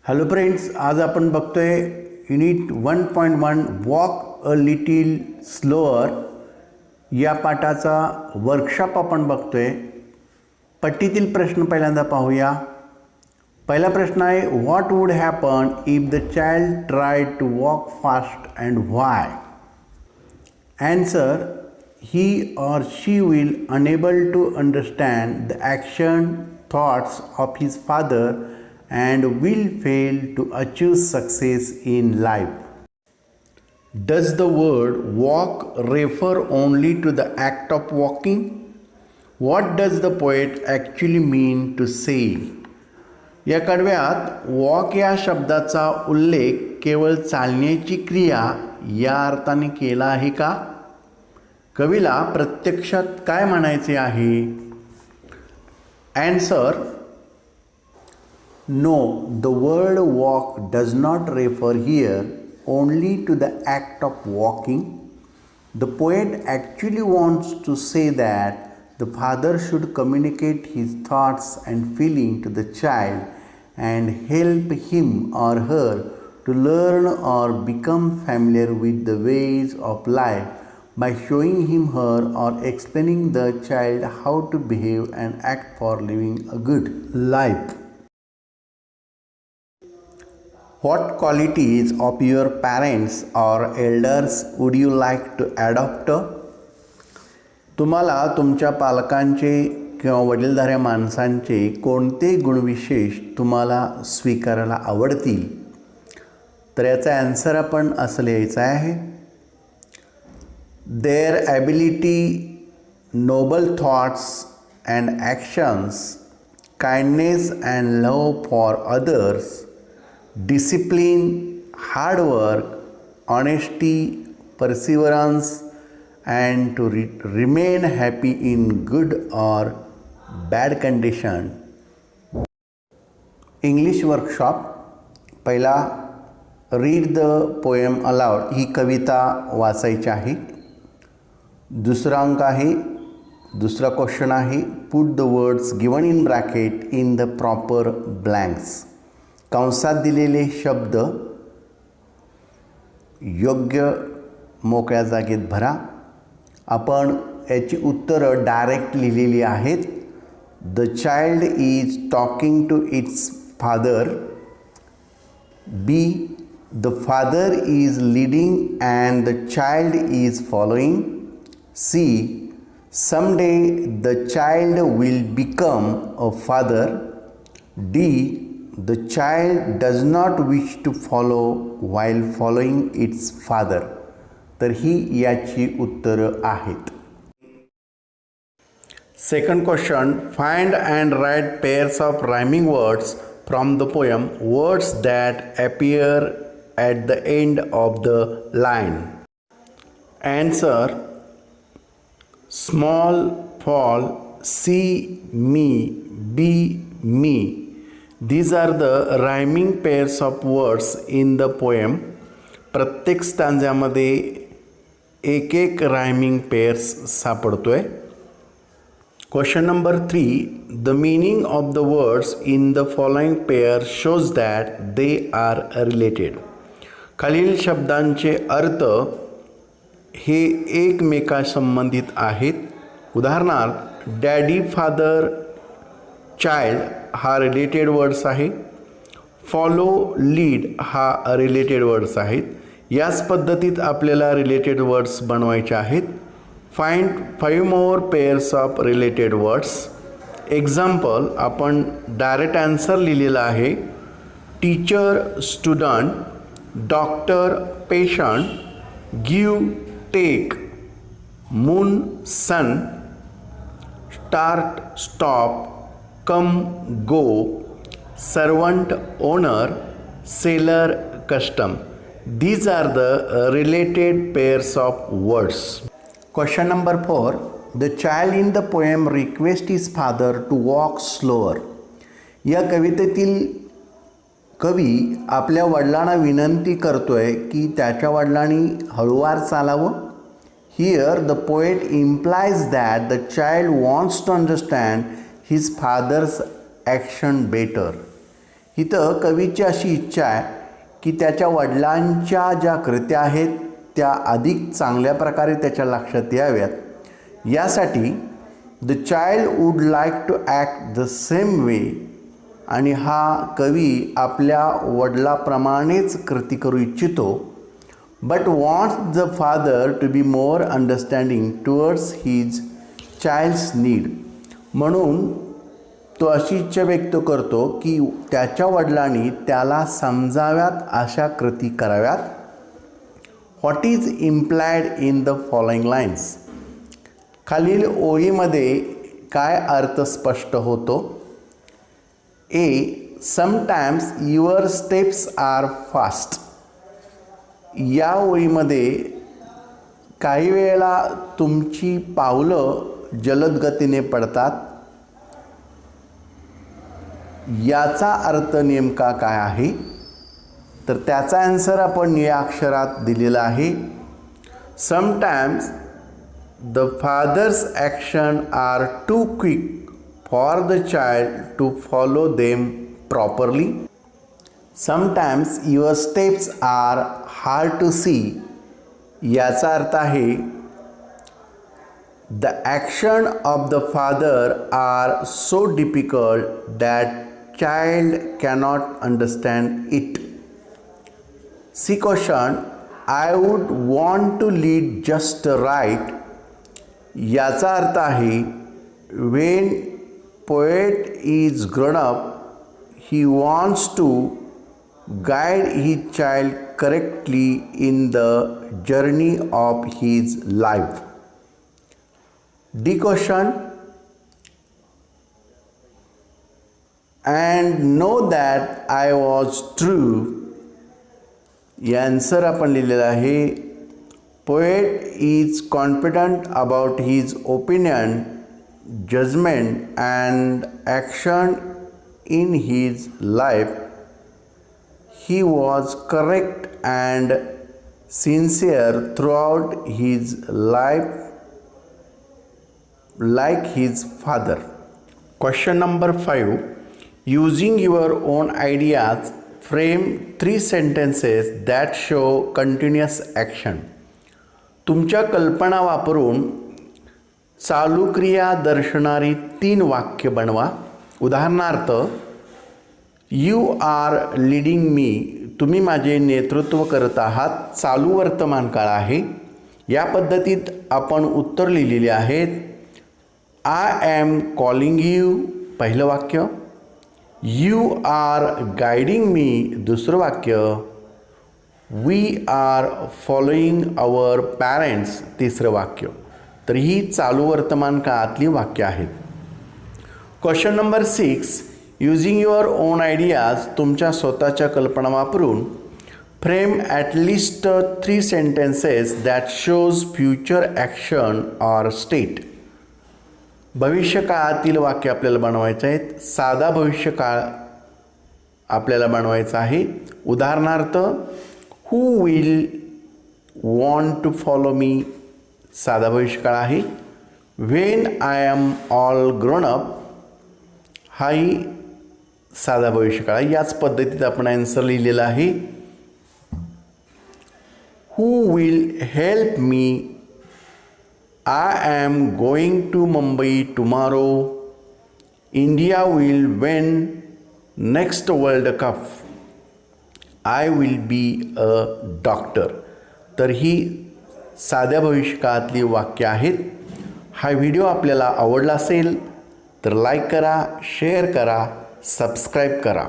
Hello friends, आज आपण बघतोय unit 1.1 walk a little slower या पाठाचा वर्कशॉप आपण बघतोय. पट्टीतील प्रश्न पहिल्यांदा पाहूया. पहिला प्रश्न आहे, what would happen if the child tried to walk fast and why? Answer, he or she will unable to understand the action thoughts of his father and will fail to achieve success in life. Does the word walk refer only to the act of walking? What does the poet actually mean to say? या कडव्यात walk या शब्दाचा उल्लेख केवळ चालण्याची क्रिया या अर्थाने केला आहे का? कवीला प्रत्यक्षात काय म्हणायचे आहे? Answer, no, the word walk does not refer here only to the act of walking. The poet actually wants to say that the father should communicate his thoughts and feeling to the child and help him or her to learn or become familiar with the ways of life by showing him her or explaining the child how to behave and act for living a good life. What qualities of your parents or elders would you like to adopt? तुम्हाला तुमच्या पालकांचे किंवा वडीलधाऱ्या माणसांचे कोणते गुणविशेष तुम्हाला स्वीकारायला आवडतील? तर याचा आन्सर आपण असं लिहायचं आहे, their ability, noble thoughts and actions, kindness and love for others, discipline, hard work, honesty, perseverance, and to remain happy in good or bad condition. English workshop. पहिला, रीड द पोएम अलाउड. ही कविता वाचायची आहे. दुसरा अंक आहे, दुसरा question आहे, put the words given in bracket in the proper blanks. कंसात दिलेले शब्द योग्य मोकळ्या जागेत भरा. आपण याची उत्तरं डायरेक्ट लिहिलेली आहेत. The child is talking to its father. B, the father is leading and the child is following. C, someday the child will become a father. D, the child does not wish to follow while following its father. तर ही याची उत्तरं आहेत. Second question, find and write pairs of rhyming words from the poem, words that appear at the end of the line. Answer, small, fall, see, me, be, me. These are the rhyming pairs of words in the poem. प्रत्येक स्टांजामध्ये एक एक rhyming pairs सापडतोय. Question number 3, the meaning of the words in the following pair shows that they are related. खालील शब्दांचे अर्थ हे एकमेकांसंबंधित आहेत. उदाहरणार्थ, डॅडी, फादर, चाइल्ड हा रिलेटेड वर्ड्स आहे. फॉलो, लीड हा रिलेटेड वर्ड्स आहेत. याच पद्धतीत आपल्याला रिलेटेड वर्ड्स बनवायचे आहेत. Find 5 more pairs of related words. Example, आपण डायरेक्ट आन्सर लिहिलेला आहे. Teacher, student, doctor, patient, give, take, moon, sun, start, stop, come, go, servant, owner, seller, custom. These are the related pairs of words. Question number 4, the child in the poem requests his father to walk slower. या कवितेतील कवी आपल्या वडिलांना विनंती करतोय की त्याच्या वडिलांनी हळूवार चालावं. Here the poet implies that the child wants to understand his father's action better. इथं कवीची अशी इच्छा आहे की त्याच्या वडिलांच्या ज्या कृत्या आहेत त्या अधिक चांगल्या प्रकारे त्याच्या लक्षात याव्यात. यासाठी the child would like to act the same way, आणि हा कवी आपल्या वडिलाप्रमाणेच कृती करू इच्छितो. But wants the father to be more understanding towards his child's need. म्हणून तो अशी इच्छा व्यक्त करतो की त्याच्या वडिलांनी त्याला समजाव्यात अशा कृती कराव्यात. What is implied in the following lines. खालील ओळीमध्ये काय अर्थ स्पष्ट होतो. A, sometimes your steps are fast. या ओळीमध्ये काही वेळेला तुमची पावलं जलद गतीने पडतात. याचा अर्थ नेमका काय आहे, तर त्याचा आन्सर आपण निळ्या अक्षरात दिलेला आहे. Sometimes the father's action are too quick for the child to follow them properly. Sometimes your steps are hard to see. याचा अर्थ आहे the action of the father are so difficult that child cannot understand it. C question, I would want to lead just right. याचा अर्थ आहे when poet is grown up he wants to guide his child correctly in the journey of his life. D question, and know that I was true. या answer आपण लिहिलेला आहे. Poet is confident about his opinion, judgment and action in his life. He was correct and sincere throughout his life like his father. Question number 5. Using your own ideas, frame 3 sentences that show continuous action. तुमच्या कल्पना वापरून चालू क्रिया दर्शवणारी 3 वाक्य बनवा. उदाहरणार्थ, you R leading मी. तुम्ही माझे नेतृत्व करत आहात. चालू वर्तमान काळ आहे. या पद्धतीत आपण उत्तर लिहिलेले आहेत. आय ॲम कॉलिंग यू पहिलं वाक्य. यू आर गायडिंग मी दुसरं वाक्य. We are following our parents तिसरं वाक्य. तर ही चालू वर्तमान काळातली वाक्य आहेत. Question number 6. Using your own ideas. तुमच्या स्वतःच्या कल्पना वापरून frame at least 3 sentences that shows future action or state. भविष्यकाळातील वाक्य आपल्याला बनवायचं आहेत. साधा भविष्यकाळ आपल्याला बनवायचा आहे. उदाहरणार्थ, who will want to follow me साधा भविष्यकाळ आहे. When I am all grown up हाही साधा भविष्यकाळ. याच पद्धतीत आपण आन्सर लिहिलेला आहे. Who will help me. I am going to Mumbai tomorrow. India will win next world cup. I will be a doctor. तर ही साध्या भविष्यकाळातली वाक्य आहेत. हा व्हिडिओ आपल्याला आवडला असेल तर लाईक करा, शेअर करा, सबस्क्राईब करा.